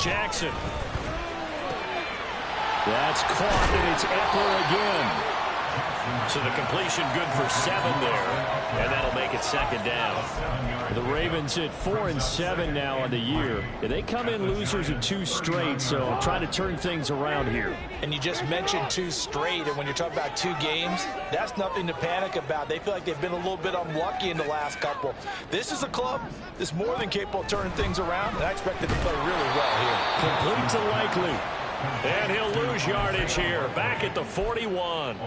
Jackson. That's caught, and it's Eckler again. So the completion good for 7 there, and that'll make it second down. The Ravens at 4-7 now on the year. They come in losers of 2 straight, so trying to turn things around here. And you just mentioned 2 straight, and when you're talking about 2 games, that's nothing to panic about. They feel like they've been a little bit unlucky in the last couple. This is a club that's more than capable of turning things around, and I expect them to play really well here. Complete to Likely. And he'll lose yardage here, back at the 41.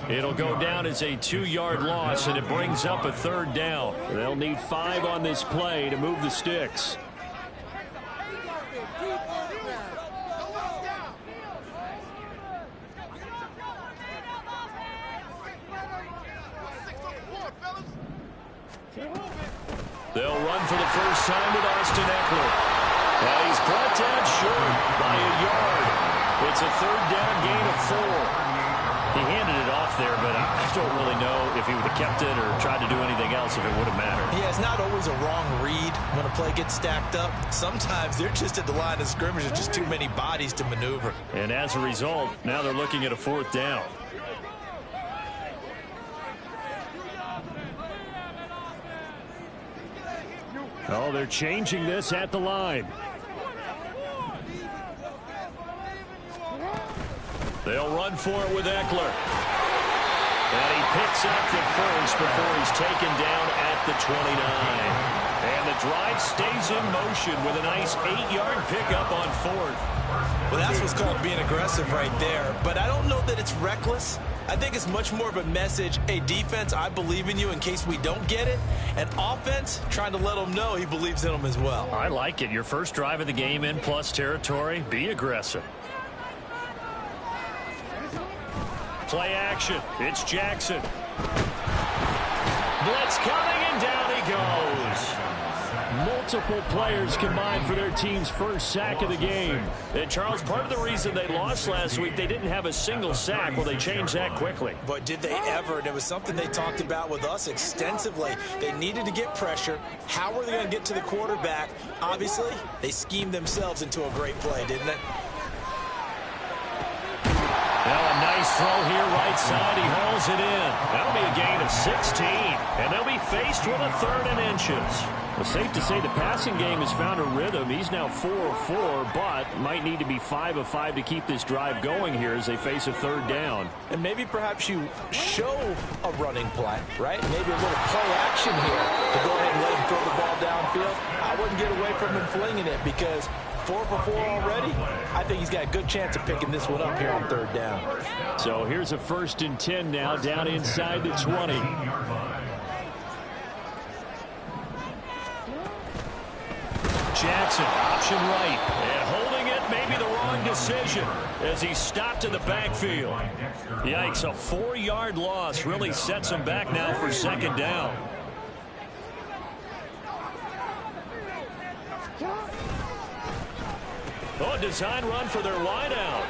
It'll go down as a 2-yard loss, and it brings up a 3rd down. They'll need 5 on this play to move the sticks. They'll run for the first time with Austin Eckler. And he's brought down short by a yard. It's a 3rd down gain of 4. He handed it off there, but I don't really know if he would have kept it or tried to do anything else if it would have mattered. Yeah, it's not always a wrong read when a play gets stacked up. Sometimes they're just at the line of scrimmage. There's just too many bodies to maneuver. And as a result, now they're looking at a 4th down. Oh, they're changing this at the line. They'll run for it with Eckler. And he picks up the first before he's taken down at the 29. And the drive stays in motion with a nice 8-yard pickup on 4th. Well, that's what's called being aggressive right there. But I don't know that it's reckless. I think it's much more of a message. Hey, defense, I believe in you in case we don't get it. And offense, trying to let them know he believes in them as well. I like it. Your first drive of the game in plus territory. Be aggressive. Play action. It's Jackson. Blitz coming, and down he goes. Multiple players combined for their team's first sack of the game. And, Charles, part of the reason they lost last week, they didn't have a single sack. Well, they changed that quickly. But did they ever? And it was something they talked about with us extensively. They needed to get pressure. How were they going to get to the quarterback? Obviously, they schemed themselves into a great play, didn't they? Now a nice throw here right side. He hauls it in. That'll be a gain of 16. And they'll be faced with a 3rd and inches. Well, safe to say the passing game has found a rhythm. He's now 4 of 4, but might need to be 5 of 5 to keep this drive going here as they face a 3rd down. And maybe perhaps you show a running play, right? Maybe a little play action here to go ahead and let him throw the ball downfield. I wouldn't get away from him flinging it because 4 for 4 already. I think he's got a good chance of picking this one up here on 3rd down. So here's a 1st and 10 now down inside the 20. Jackson, option right, and holding it, maybe the wrong decision as he stopped in the backfield. Yikes, a 4-yard loss really sets him back now for 2nd down. Oh, design run for their wideout.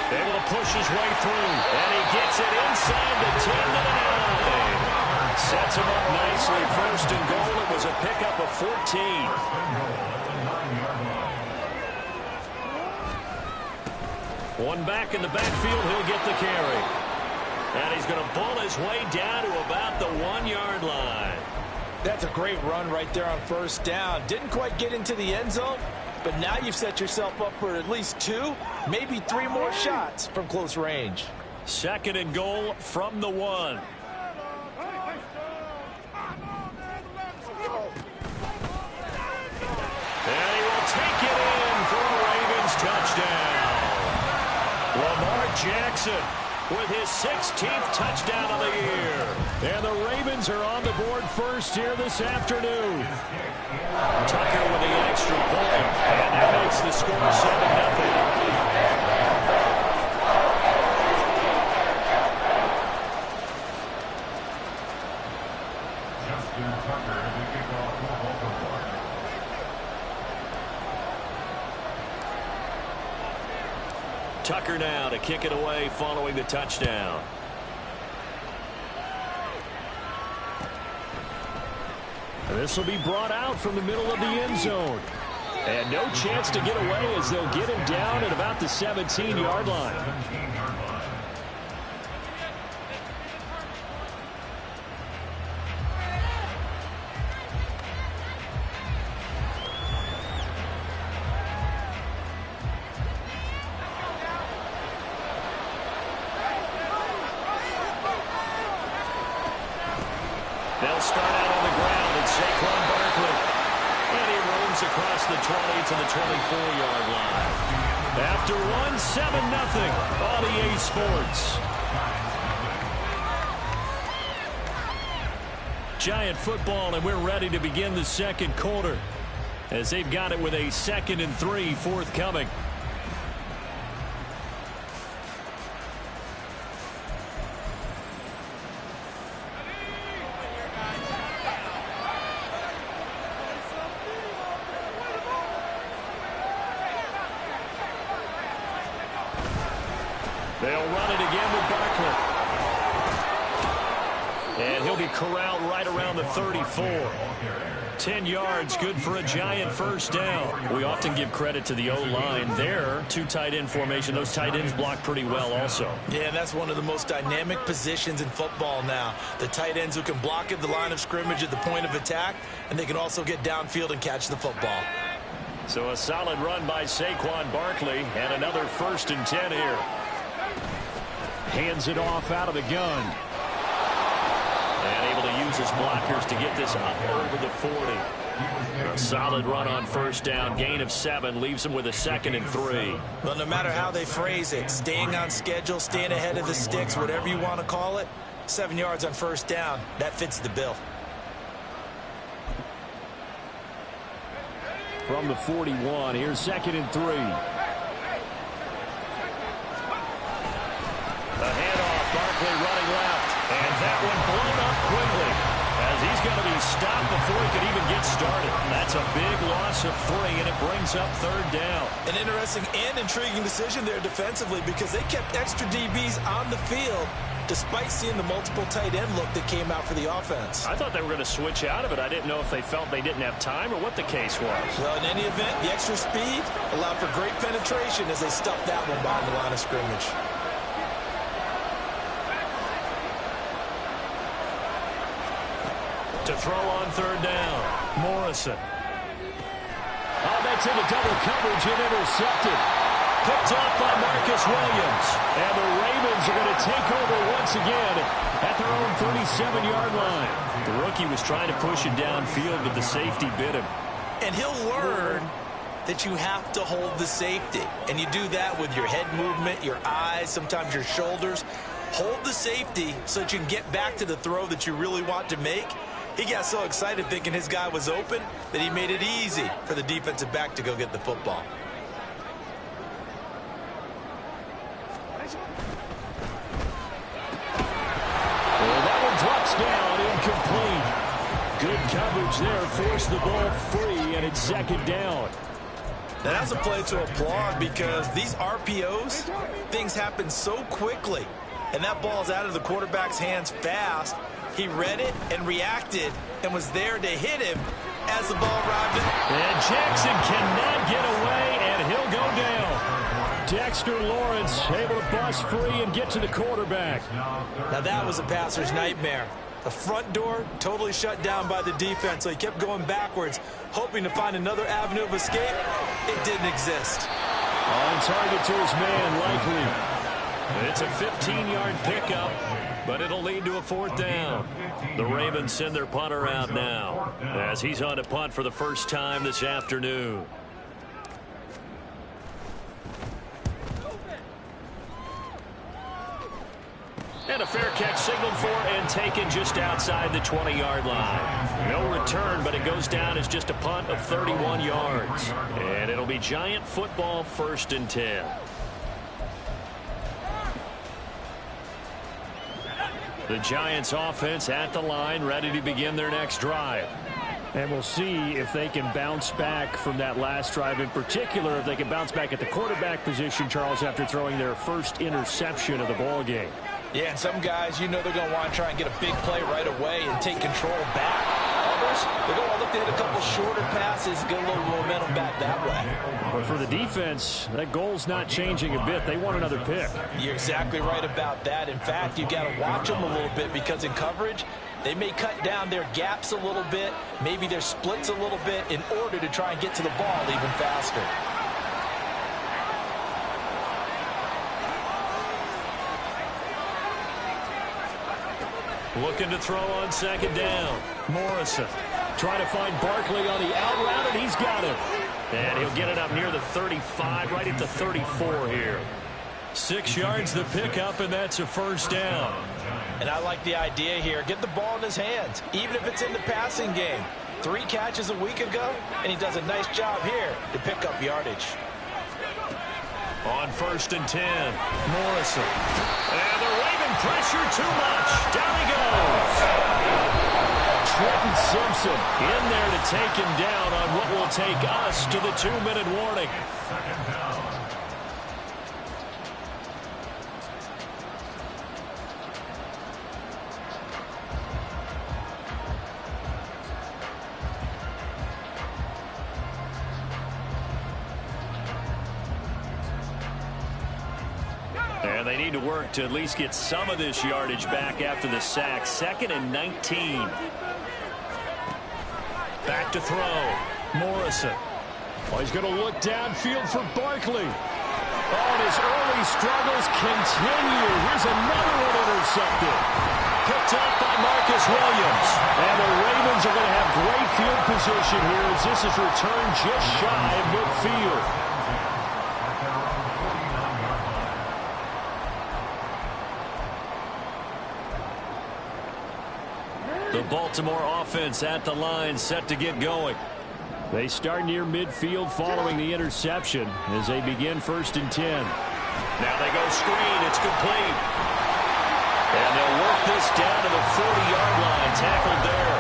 Able to push his way through, and he gets it inside the 10 to the 9. Sets him up nicely. 1st and goal. It was a pickup of 14. One back in the backfield. He'll get the carry. And he's going to bull his way down to about the 1-yard line. That's a great run right there on 1st down. Didn't quite get into the end zone, but now you've set yourself up for at least 2, maybe 3 more shots from close range. 2nd and goal from the 1. And he will take it in for a Ravens touchdown. Lamar Jackson with his 16th touchdown of the year. And the Ravens are on the board first here this afternoon. Tucker with the extra point. And that makes the score 7-0. Tucker now to kick it away following the touchdown. This will be brought out from the middle of the end zone. And no chance to get away as they'll get him down at about the 17-yard line. They'll start out on the ground, and Saquon Barkley. And he roams across the 20 to the 24-yard line. After one, 7-0 on EA Sports. Giant football, and we're ready to begin the second quarter as they've got it with a 2nd and 3 forthcoming. They'll run it again with Barkley. And he'll be corralled right around the 34. 10 yards, good for a Giant first down. We often give credit to the O-line there. 2 tight end formation. Those tight ends block pretty well also. Yeah, and that's one of the most dynamic positions in football now. The tight ends who can block at the line of scrimmage at the point of attack, and they can also get downfield and catch the football. So a solid run by Saquon Barkley, and another 1st and 10 here. Hands it off out of the gun. And able to use his blockers to get this up over the 40. A solid run on first down. Gain of 7 leaves him with a 2nd and 3. Well, no matter how they phrase it, staying on schedule, staying ahead of the sticks, whatever you want to call it, 7 yards on first down, that fits the bill. From the 41, here's 2nd and 3. The handoff, Barkley running left, and that one blown up quickly as he's going to be stopped before he can even get started. That's a big loss of 3, and it brings up 3rd down. An interesting and intriguing decision there defensively because they kept extra DBs on the field despite seeing the multiple tight end look that came out for the offense. I thought they were going to switch out of it. I didn't know if they felt they didn't have time or what the case was. Well, in any event, the extra speed allowed for great penetration as they stuffed that one behind the line of scrimmage. To throw on 3rd down, Morrison. Oh, that's into double coverage and intercepted. Picked off by Marcus Williams. And the Ravens are going to take over once again at their own 37-yard line. The rookie was trying to push it downfield, but the safety bit him. And he'll learn that you have to hold the safety. And you do that with your head movement, your eyes, sometimes your shoulders. Hold the safety so that you can get back to the throw that you really want to make. He got so excited thinking his guy was open that he made it easy for the defensive back to go get the football. Well, that one drops down, incomplete. Good coverage there, forced the ball free, and it's 2nd down. Now, that's a play to applaud because these RPOs, things happen so quickly. And that ball's out of the quarterback's hands fast. He read it and reacted and was there to hit him as the ball arrived. And Jackson cannot get away, and he'll go down. Dexter Lawrence able to bust free and get to the quarterback. Now that was a passer's nightmare. The front door totally shut down by the defense, so he kept going backwards, hoping to find another avenue of escape. It didn't exist. On target to his man, likely. It's a 15-yard pickup, but it'll lead to a 4th down. The Ravens send their punter out now as he's on to punt for the first time this afternoon. And a fair catch signaled for and taken just outside the 20-yard line. No return, but it goes down as just a punt of 31 yards. And it'll be Giant football, 1st and 10. The Giants offense at the line, ready to begin their next drive. And we'll see if they can bounce back from that last drive, in particular if they can bounce back at the quarterback position, Charles, after throwing their first interception of the ball game. Yeah, and some guys, you know they're going to want to try and get a big play right away and take control back. rush. They're going to look to hit a couple shorter passes, get a little momentum back that way. But for the defense, that goal's not changing a bit. They want another pick. You're exactly right about that. In fact, you got to watch them a little bit because in coverage, they may cut down their gaps a little bit, maybe their splits a little bit in order to try and get to the ball even faster. Looking to throw on second down. Morrison trying to find Barkley on the out route, and he's got him. And he'll get it up near the 35, right at the 34 here. 6 yards the pickup, and that's a first down. And I like the idea here. Get the ball in his hands, even if it's in the passing game. 3 catches a week ago, and he does a nice job here to pick up yardage. On 1st and 10, Morrison. And the Raven pressure too much. Down he goes. Trenton Simpson in there to take him down on what will take us to the 2-minute warning. And they need to work to at least get some of this yardage back after the sack. 2nd and 19. Back to throw. Morrison. Oh, he's going to look downfield for Barkley. Oh, and his early struggles continue. Here's another one intercepted. Picked up by Marcus Williams. And the Ravens are going to have great field position here as this is returned just shy of midfield. The Baltimore offense at the line, set to get going. They start near midfield following the interception as they begin 1st and 10. Now they go screen. It's complete. And they'll work this down to the 40-yard line. Tackled there.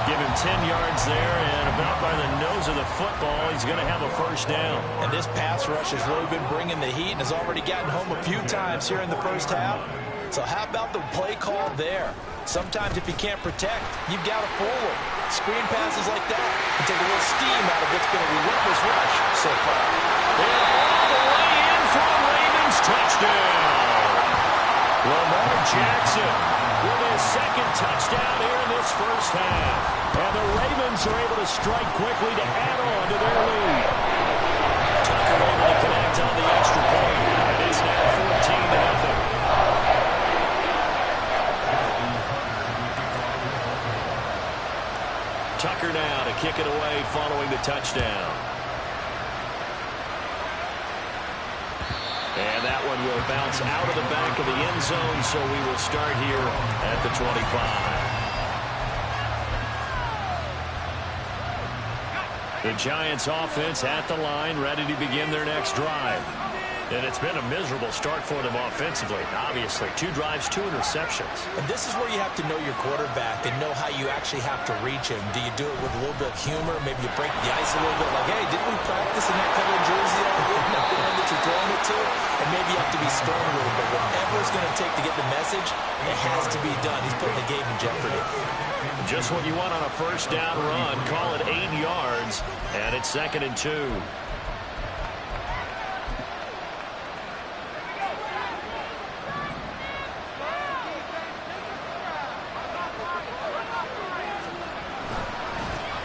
Give him 10 yards there, and about by the nose of the football, he's going to have a first down. And this pass rush has really been bringing the heat and has already gotten home a few times here in the first half. So how about the play call there? Sometimes if you can't protect, you've got to forward. Screen passes like that can take a little steam out of what's been a relentless rush so far. And all the way in for the Ravens touchdown. Lamar Jackson with his 2nd touchdown here in this first half. And the Ravens are able to strike quickly to add on to their lead. Tucker able to connect on the extra point. And it's now 14-0. Tucker now to kick it away following the touchdown. And that one will bounce out of the back of the end zone, so we will start here at the 25. The Giants offense at the line, ready to begin their next drive. And it's been a miserable start for them offensively. Obviously, 2 drives, 2 interceptions. And this is where you have to know your quarterback and know how you actually have to reach him. Do you do it with a little bit of humor? Maybe you break the ice a little bit. Like, hey, didn't we practice in that color jersey that you're throwing it to? And maybe you have to be stern a little bit. Whatever it's going to take to get the message, it has to be done. He's putting the game in jeopardy. Just what you want on a first down run. Call it 8 yards, and it's 2nd and 2.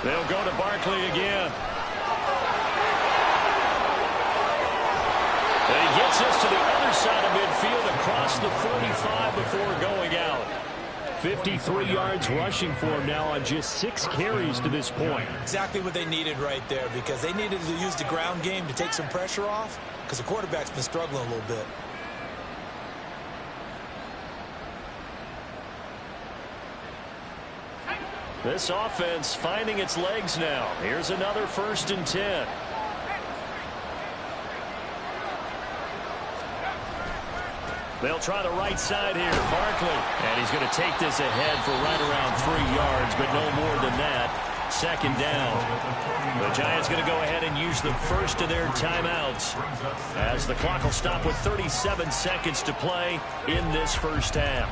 They'll go to Barkley again. And he gets us to the other side of midfield across the 45 before going out. 53 yards rushing for him now on just 6 carries to this point. Exactly what they needed right there, because they needed to use the ground game to take some pressure off, because the quarterback's been struggling a little bit. This offense finding its legs now. Here's another 1st and 10. They'll try the right side here. Barkley. And he's going to take this ahead for right around 3 yards, but no more than that. 2nd down. The Giants going to go ahead and use the first of their timeouts as the clock will stop with 37 seconds to play in this first half.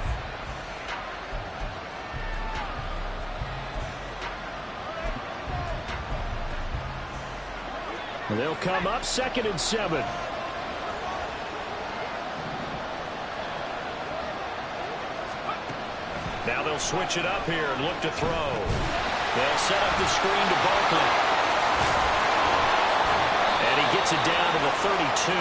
They'll come up 2nd and 7. Now they'll switch it up here and look to throw. They'll set up the screen to Barkley. And he gets it down to the 32.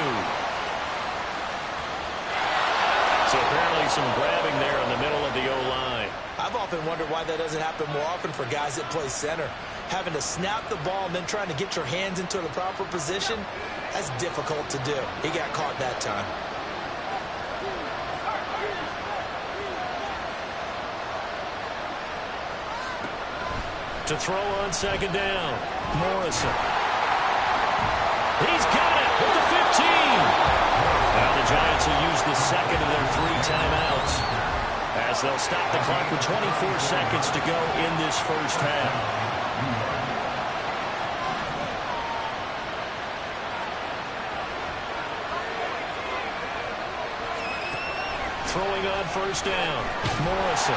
So apparently some grabbing there in the middle of the O-line. I've often wondered why that doesn't happen more often for guys that play center. Having to snap the ball and then trying to get your hands into the proper position, that's difficult to do. He got caught that time. To throw on 2nd down, Morrison. He's got it with the 15. Now the Giants will use the 2nd of their 3 timeouts as they'll stop the clock with 24 seconds to go in this first half. Throwing on 1st down, Morrison.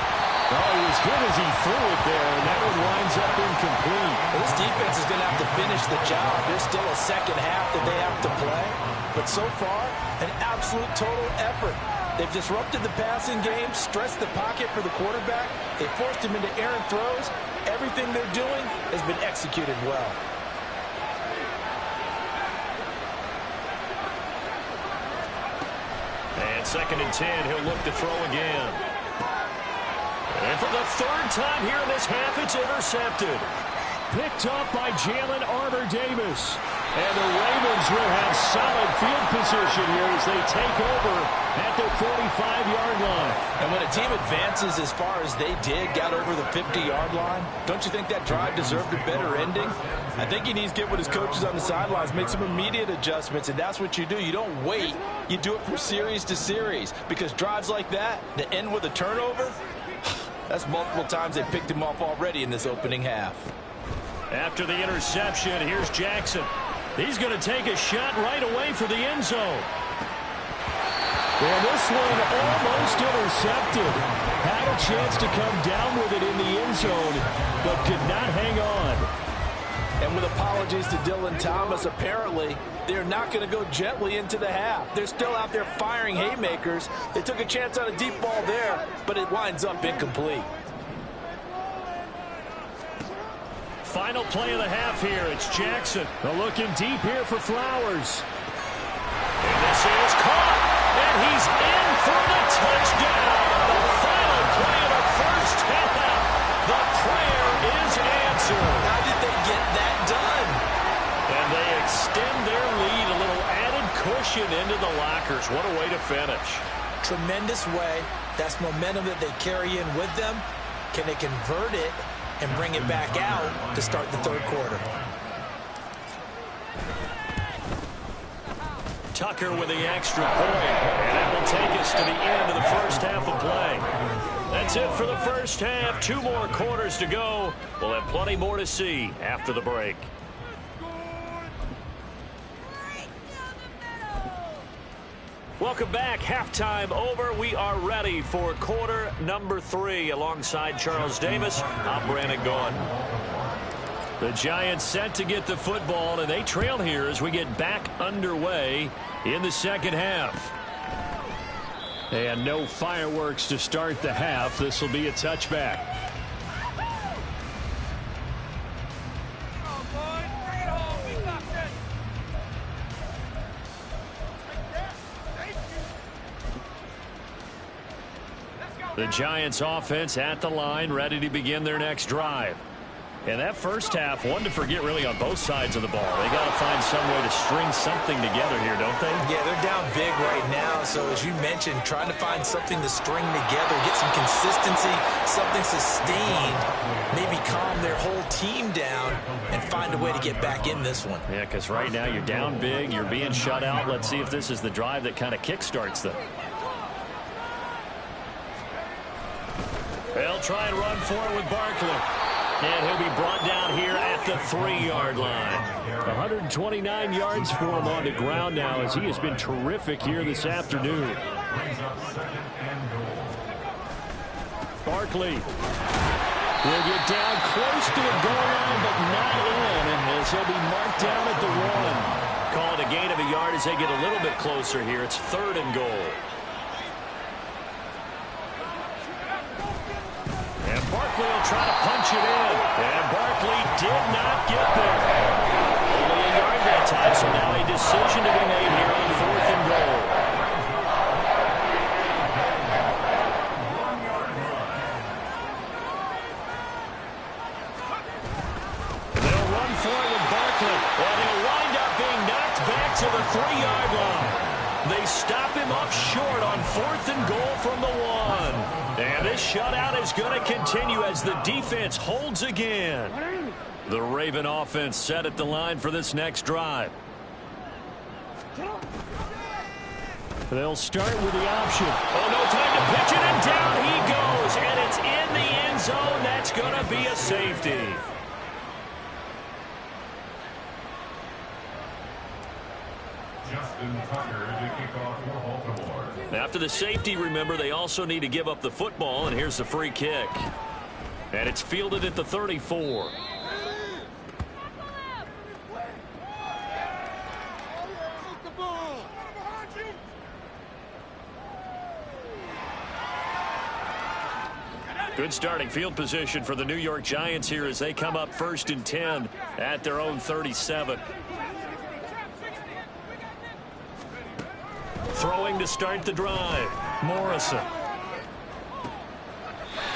Oh, he was good as he threw it there, and that one winds up incomplete. Well, this defense is going to have to finish the job. There's still a 2nd half that they have to play. But so far, an absolute total effort. They've disrupted the passing game, stressed the pocket for the quarterback. They forced him into errant throws. Everything they're doing has been executed well. And 2nd and 10, he'll look to throw again. And for the 3rd time here in this half, it's intercepted. Picked up by Jalen Armour-Davis. And the Ravens will have solid field position here as they take over at the 45-yard line. And when a team advances as far as they did, got over the 50-yard line, don't you think that drive deserved a better ending? I think he needs to get with his coaches on the sidelines, make some immediate adjustments, and that's what you do. You don't wait. You do it from series to series, because drives like that, that end with a turnover, that's multiple times they picked him off already in this opening half. After the interception, here's Jackson. He's going to take a shot right away for the end zone. And this one almost intercepted. Had a chance to come down with it in the end zone, but could not hang on. And with apologies to Dylan Thomas, apparently they're not going to go gently into the half. They're still out there firing haymakers. They took a chance on a deep ball there, but it winds up incomplete. Final play of the half here. It's Jackson. Looking deep here for Flowers. And this is caught. And he's in for the touchdown. The final play of the first half. The prayer is answered. How did they get that done? And they extend their lead. A little added cushion into the lockers. What a way to finish. Tremendous way. That's momentum that they carry in with them. Can they convert it and bring it back out to start the 3rd quarter? Tucker with the extra point. And that will take us to the end of the first half of play. That's it for the first half. 2 more quarters to go. We'll have plenty more to see after the break. Welcome back. Halftime over. We are ready for quarter number 3. Alongside Charles Davis, I'm Brandon Gaughan. The Giants set to get the football, and they trail here as we get back underway in the second half. And no fireworks to start the half. This will be a touchback. The Giants offense at the line, ready to begin their next drive. And that first half, one to forget really on both sides of the ball. They got to find some way to string something together here, don't they? Yeah, they're down big right now. So as you mentioned, trying to find something to string together, get some consistency, something sustained, maybe calm their whole team down and find a way to get back in this one. Yeah, because right now you're down big, you're being shut out. Let's see if this is the drive that kind of kickstarts them. They'll try and run for it with Barkley. And he'll be brought down here at the 3-yard line. 129 yards for him on the ground now as he has been terrific here this afternoon. Barkley. Will get down close to the goal line, but not in, as he'll be marked down at the 1. Call it a gain of a yard as they get a little bit closer here. It's 3rd and goal. And Barkley will try to punch it in. And Barkley did not get there. Only a yard that time, so now a decision to be made here on 4th and goal. They'll run for it with Barkley. And he'll wind up being knocked back to the 3-yard line. They stop him up short on 4th and goal from the 1. And this shutout is going to continue as the defense holds again. The Raven offense set at the line for this next drive. They'll start with the option. Oh, no time to pitch it, and down he goes. And it's in the end zone. That's going to be a safety. After the safety, remember, they also need to give up the football, and here's the free kick. And it's fielded at the 34. Good starting field position for the New York Giants here as they come up 1st and 10 at their own 37. Throwing to start the drive. Morrison.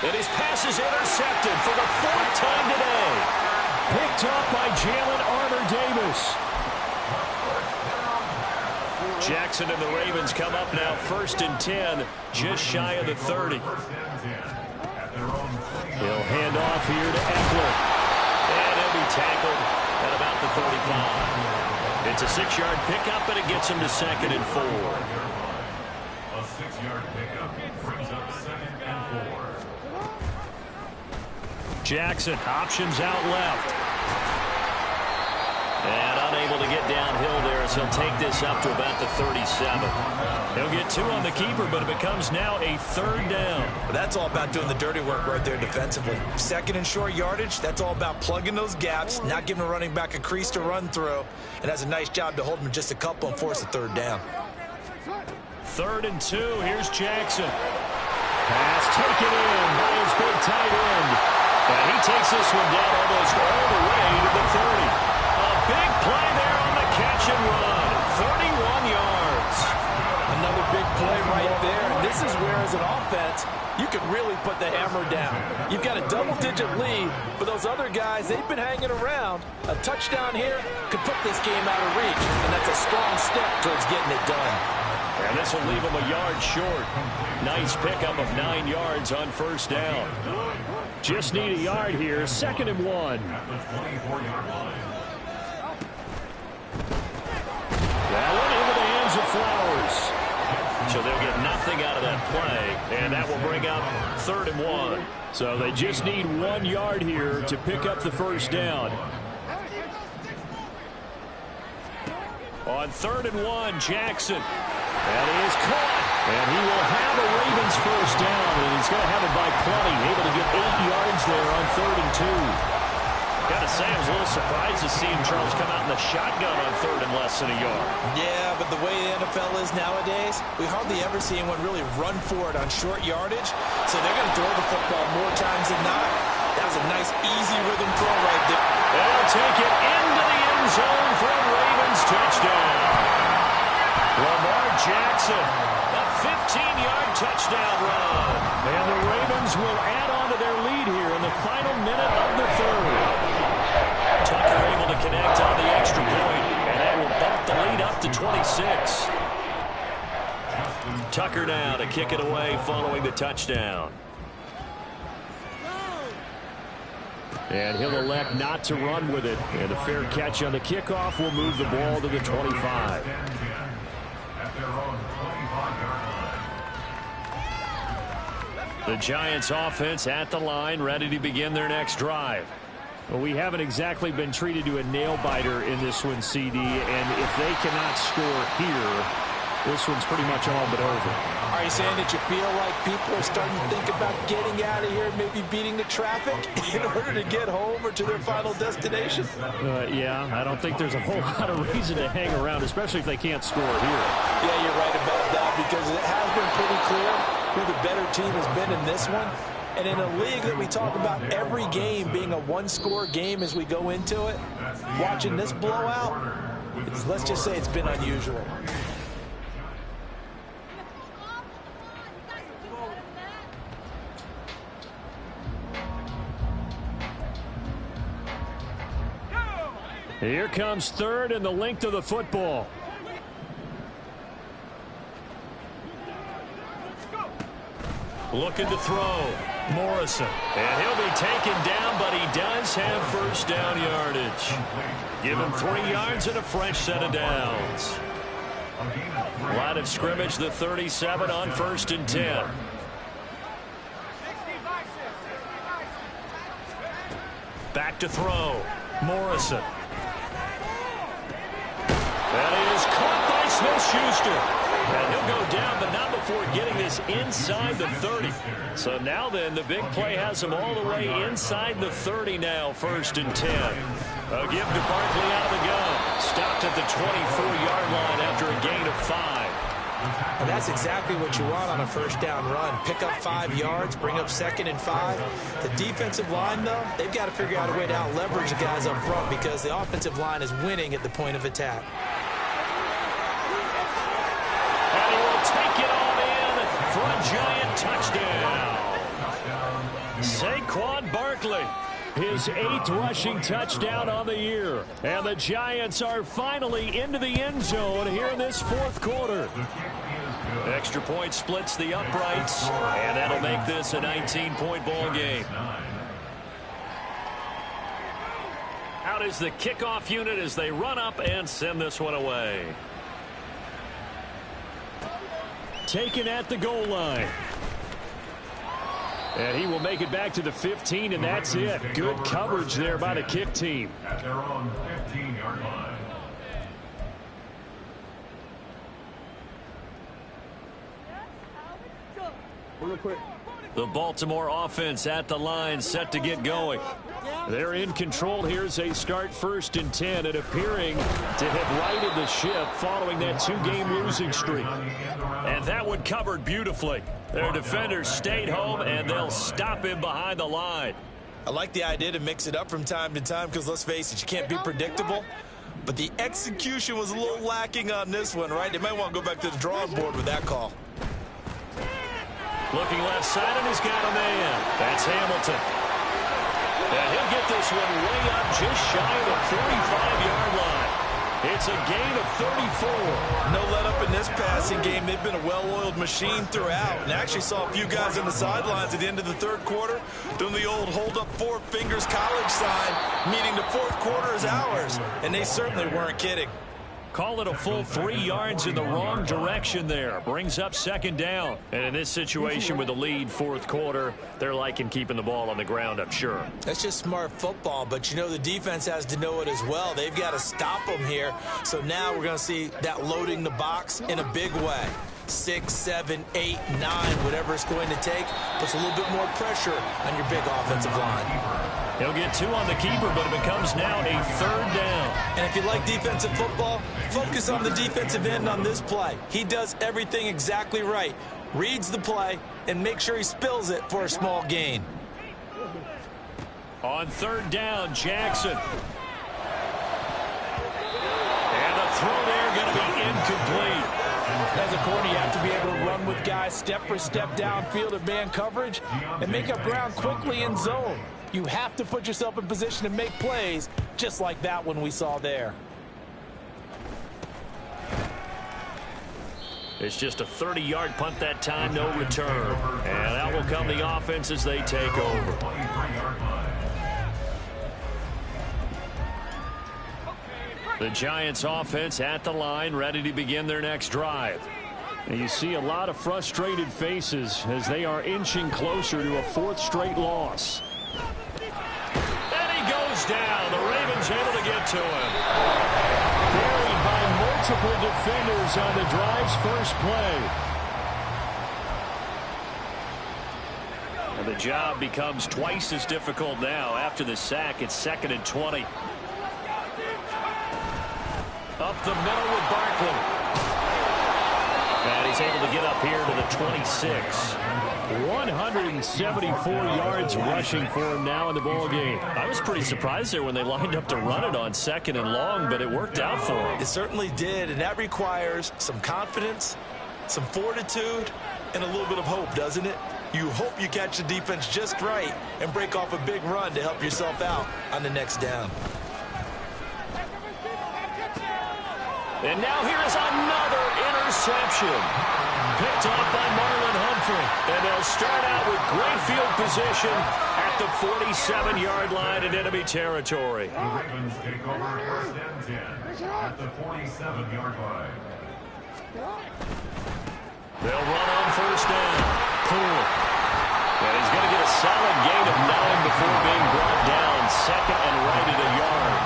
And his pass is intercepted for the 4th time today. Picked off by Jalen Armour-Davis. Jackson and the Ravens come up now 1st and 10, just shy of the 30. He'll hand off here to Eckler. And he'll be tackled at about the 35. It's a 6-yard pickup, and it gets him to 2nd and 4. A 6-yard pickup brings up 2nd and 4. Jackson options out left. And unable to get downhill there as he'll take this up to about the 37. He'll get 2 on the keeper, but it becomes now a 3rd down. Well, that's all about doing the dirty work right there defensively. 2nd and short yardage, that's all about plugging those gaps, not giving a running back a crease to run through, and has a nice job to hold him just a couple and force a 3rd down. 3rd and 2, here's Jackson. Pass taken in by his big tight end. And he takes this one down almost all the way to the 30. Big play there on the catch and run. 31 yards. Another big play right there. And this is where, as an offense, you can really put the hammer down. You've got a double-digit lead, but those other guys, they've been hanging around. A touchdown here could put this game out of reach, and that's a strong step towards getting it done. And this will leave him a yard short. Nice pickup of 9 yards on 1st down. Just need a yard here. 2nd and 1. That one into the hands of Flowers. So they'll get nothing out of that play, and that will bring up 3rd and 1. So they just need 1 yard here to pick up the 1st down. On 3rd and 1, Jackson. And he is caught. And he will have a Ravens 1st down, and he's going to have it by plenty. Able to get 8 yards there on 3rd and 2. Gotta say, I was a little surprised to see him, Charles, come out in the shotgun on 3rd and less than a yard. Yeah, but the way the NFL is nowadays, we hardly ever see anyone really run for it on short yardage. So they're going to throw the football more times than not. That was a nice, easy rhythm throw right there. They'll take it into the end zone for a Ravens touchdown. Lamar Jackson, a 15-yard touchdown run. And the Ravens will add on to their lead here in the final minute of the 3rd. Tucker able to connect on the extra point, and that will bump the lead up to 26. Tucker now to kick it away following the touchdown. And he'll elect not to run with it. And a fair catch on the kickoff will move the ball to the 25. The Giants offense at the line, ready to begin their next drive. Well, we haven't exactly been treated to a nail-biter in this one, CD, and if they cannot score here, this one's pretty much all but over. Are you saying that you feel like people are starting to think about getting out of here, maybe beating the traffic in order to get home or to their final destination? Yeah, I don't think there's a whole lot of reason to hang around, especially if they can't score here. Yeah, you're right about that, because it has been pretty clear who the better team has been in this one. And in a league that we talk about every game being a one-score game as we go into it, watching this blowout, let's just say it's been unusual. Here comes third and the length of the football. Looking to throw. Morrison. And he'll be taken down, but he does have first down yardage. Give him 3 yards and a fresh set of downs. Line of scrimmage, the 37 on 1st and 10. Back to throw. Morrison. That is caught by Smith-Schuster. And he'll go down, but not before getting this inside the 30. So now then, the big play has him all the way inside the 30 now, 1st and 10. A give to Barkley out of the gun. Stopped at the 24-yard line after a gain of 5. And that's exactly what you want on a first down run. Pick up 5 yards, bring up 2nd and 5. The defensive line, though, they've got to figure out a way to out-leverage the guys up front because the offensive line is winning at the point of attack. And he will take it on in for a Giant touchdown. Saquon Barkley, his 8th rushing touchdown on the year. And the Giants are finally into the end zone here in this 4th quarter. Extra point splits the uprights, and that'll make this a 19-point ball game. Out is the kickoff unit as they run up and send this one away. Taken at the goal line. And he will make it back to the 15, and that's it. Good coverage there by the kick team. At their own 15-yard line. The Baltimore offense at the line, set to get going. They're in control here as they start 1st and 10, and appearing to have righted the ship following that 2-game losing streak. And that one covered beautifully. Their defenders stayed home, and they'll stop him behind the line. I like the idea to mix it up from time to time because, let's face it, you can't be predictable. But the execution was a little lacking on this one, right? They might want to go back to the drawing board with that call. Looking left side, and he's got a man. That's Hamilton. And he'll get this one way up just shy of the 45-yard line. It's a gain of 34. No let up in this passing game. They've been a well-oiled machine throughout. And actually saw a few guys on the sidelines at the end of the 3rd quarter doing the old hold up 4 fingers college sign, meaning the 4th quarter is ours. And they certainly weren't kidding. Call it a full 3 yards in the wrong direction there. Brings up 2nd down. And in this situation with the lead 4th quarter, they're liking keeping the ball on the ground, I'm sure. That's just smart football, but you know the defense has to know it as well. They've got to stop them here. So now we're going to see that loading the box in a big way. 6, 7, 8, 9, whatever it's going to take, puts a little bit more pressure on your big offensive line. He'll get 2 on the keeper, but it becomes now a 3rd down. And if you like defensive football, focus on the defensive end on this play. He does everything exactly right. Reads the play and make sure he spills it for a small gain. On 3rd down, Jackson. And the throw there going to be incomplete. As a corner, you have to be able to run with guys step for step downfield at man coverage and make up ground quickly in zone. You have to put yourself in position to make plays just like that one we saw there. It's just a 30-yard punt that time, no return. And out will come the offense as they take over. The Giants offense at the line, ready to begin their next drive. And you see a lot of frustrated faces as they are inching closer to a 4th straight loss. And he goes down. The Ravens able to get to him. Buried by multiple defenders on the drive's first play. The job becomes twice as difficult now. After the sack, it's 2nd and 20. Up the middle with Barkley. And he's able to get up here to the 26. 174 yards rushing for him now in the ball game. I was pretty surprised there when they lined up to run it on 2nd and long, but it worked out for him. It certainly did, and that requires some confidence, some fortitude, and a little bit of hope, doesn't it? You hope you catch the defense just right and break off a big run to help yourself out on the next down. And now here is another interception. Picked off by Marlon Humphrey. And they'll start out with great field position at the 47-yard line in enemy territory. The Ravens take over 1st and 10 at the 47-yard line. They'll run on 1st down. Cool. And he's going to get a solid gain of 9 before being brought down. 2nd and right at a yard.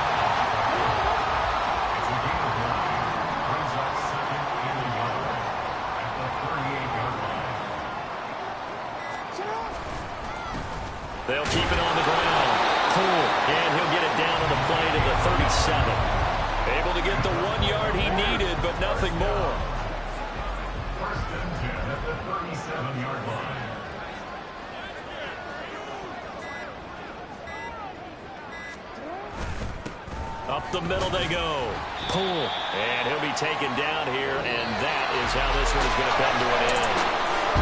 They'll keep it on the ground. Cool. And he'll get it down on the play to the 37. Able to get the 1 yard he needed, but nothing more. 1st and 10 at the 37-yard line. Up the middle they go. Pull. And he'll be taken down here, and that is how this one is going to come to an end.